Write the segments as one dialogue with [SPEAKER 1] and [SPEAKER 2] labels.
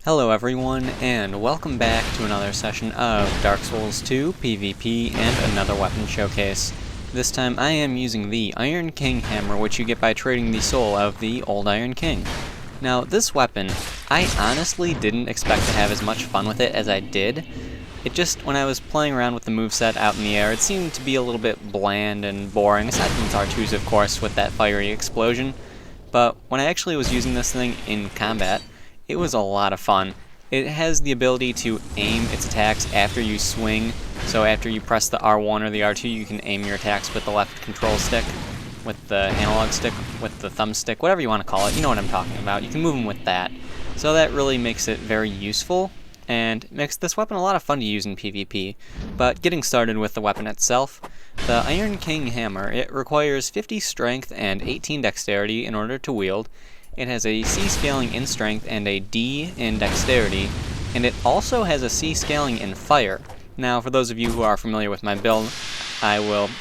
[SPEAKER 1] Hello everyone, and welcome back to another session of Dark Souls 2 PvP and another weapon showcase. This time I am using the Iron King hammer, which you get by trading the soul of the old Iron King. Now this weapon, I honestly didn't expect to have as much fun with it as I did. It just, when I was playing around with the moveset out in the air, it seemed to be a little bit bland and boring, aside from its R2s of course with that fiery explosion. But when I actually was using this thing in combat, it was a lot of fun. It has the ability to aim its attacks after you swing, so after you press the R1 or the R2 you can aim your attacks with the left control stick, with the analog stick, with the thumbstick, whatever you want to call it, you know what I'm talking about. You can move them with that. So that really makes it very useful, and makes this weapon a lot of fun to use in PvP. But getting started with the weapon itself, the Iron King hammer, it requires 50 strength and 18 dexterity in order to wield. It has a C scaling in strength and a D in dexterity, and it also has a C scaling in fire. Now, for those of you who are familiar with my build, I will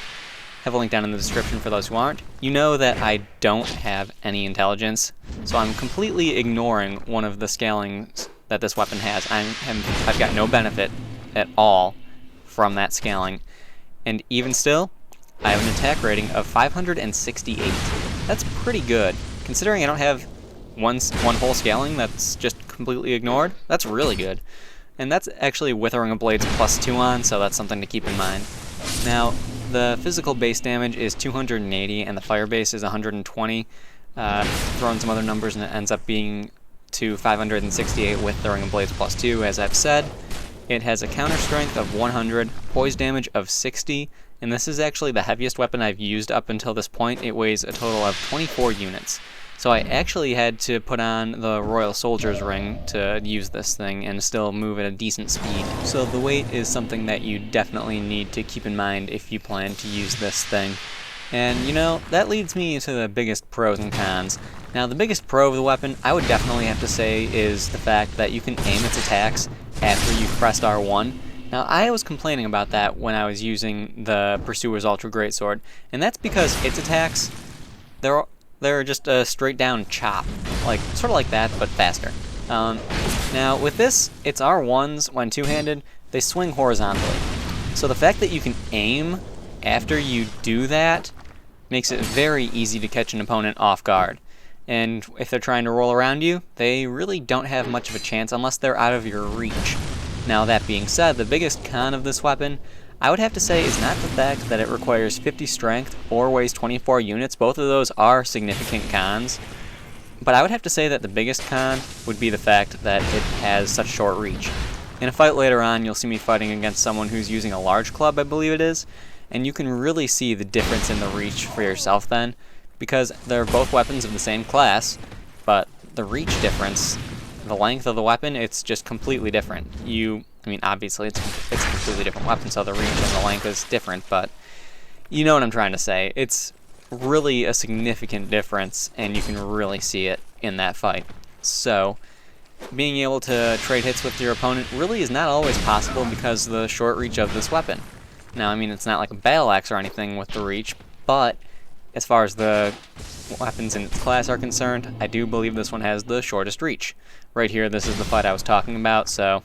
[SPEAKER 1] have a link down in the description for those who aren't. You know that I don't have any intelligence, so I'm completely ignoring one of the scalings that this weapon has. I've got no benefit at all from that scaling, and even still, I have an attack rating of 568. That's pretty good. Considering I don't have one whole scaling that's just completely ignored, that's really good. And that's actually Withering of Blades +2 on, so that's something to keep in mind. Now, the physical base damage is 280 and the fire base is 120. Throw in some other numbers and it ends up being to 568 with Withering of Blades +2, as I've said. It has a counter strength of 100, poise damage of 60, and this is actually the heaviest weapon I've used up until this point. It weighs a total of 24 units. So I actually had to put on the Royal Soldier's Ring to use this thing and still move at a decent speed. So the weight is something that you definitely need to keep in mind if you plan to use this thing. And you know, that leads me to the biggest pros and cons. Now the biggest pro of the weapon, I would definitely have to say, is the fact that you can aim its attacks after you've pressed R1. Now I was complaining about that when I was using the Pursuer's Ultra Greatsword, and that's because its attacks, they're just a straight down chop, like sort of like that, but faster. Now with this, its R1s, when two-handed, they swing horizontally. So the fact that you can aim after you do that makes it very easy to catch an opponent off guard. And if they're trying to roll around you, they really don't have much of a chance unless they're out of your reach. Now that being said, the biggest con of this weapon, I would have to say, is not the fact that it requires 50 strength or weighs 24 units. Both of those are significant cons. But I would have to say that the biggest con would be the fact that it has such short reach. In a fight later on, you'll see me fighting against someone who's using a large club, I believe it is, and you can really see the difference in the reach for yourself then, because they're both weapons of the same class, but the reach difference, the length of the weapon, it's just completely different. I mean, obviously it's a completely different weapon, so the reach and the length is different, but you know what I'm trying to say. It's really a significant difference, and you can really see it in that fight. So, being able to trade hits with your opponent really is not always possible because of the short reach of this weapon. Now, I mean, it's not like a battle axe or anything with the reach, but as far as the weapons in its class are concerned, I do believe this one has the shortest reach. Right here, this is the fight I was talking about, so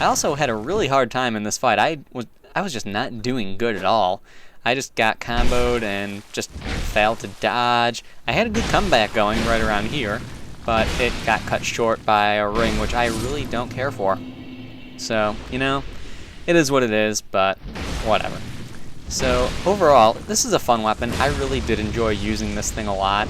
[SPEAKER 1] I also had a really hard time in this fight. I was just not doing good at all. I just got comboed and just failed to dodge. I had a good comeback going right around here, but it got cut short by a ring, which I really don't care for. So, you know, it is what it is, but whatever. So, overall, this is a fun weapon. I really did enjoy using this thing a lot.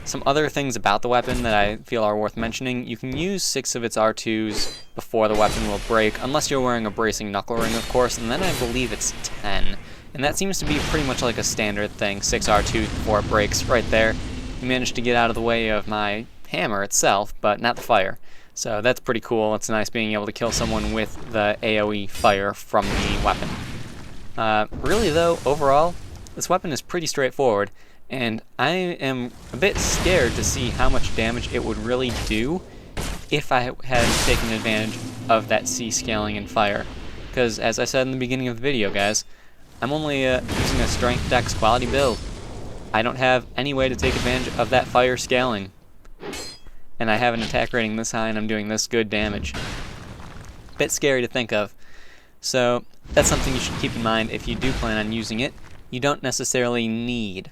[SPEAKER 1] Some other things about the weapon that I feel are worth mentioning: you can use 6 of its R2s before the weapon will break, unless you're wearing a bracing knuckle ring, of course, and then I believe it's 10. And that seems to be pretty much like a standard thing, 6 R2s before it breaks, right there. You managed to get out of the way of my hammer itself, but not the fire. So that's pretty cool. It's nice being able to kill someone with the AoE fire from the weapon. Really though, overall, this weapon is pretty straightforward, and I am a bit scared to see how much damage it would really do if I had taken advantage of that C scaling and fire. Because as I said in the beginning of the video, guys, I'm only using a strength dex quality build. I don't have any way to take advantage of that fire scaling. and I have an attack rating this high and I'm doing this good damage. Bit scary to think of. So that's something you should keep in mind if you do plan on using it. You don't necessarily need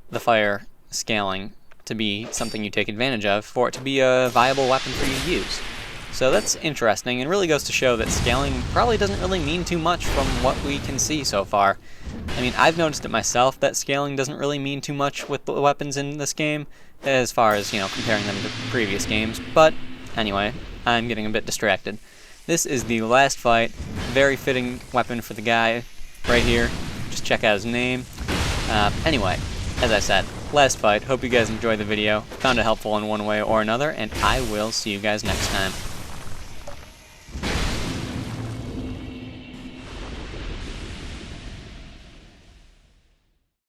[SPEAKER 1] the fire scaling to be something you take advantage of for it to be a viable weapon for you to use. So that's interesting, and really goes to show that scaling probably doesn't really mean too much from what we can see so far. I mean, I've noticed it myself that scaling doesn't really mean too much with the weapons in this game, as far as, you know, comparing them to previous games. But anyway, I'm getting a bit distracted. This is the last fight. Very fitting weapon for the guy right here. Just check out his name. Anyway, as I said, last fight. Hope you guys enjoyed the video, found it helpful in one way or another, and I will see you guys next time.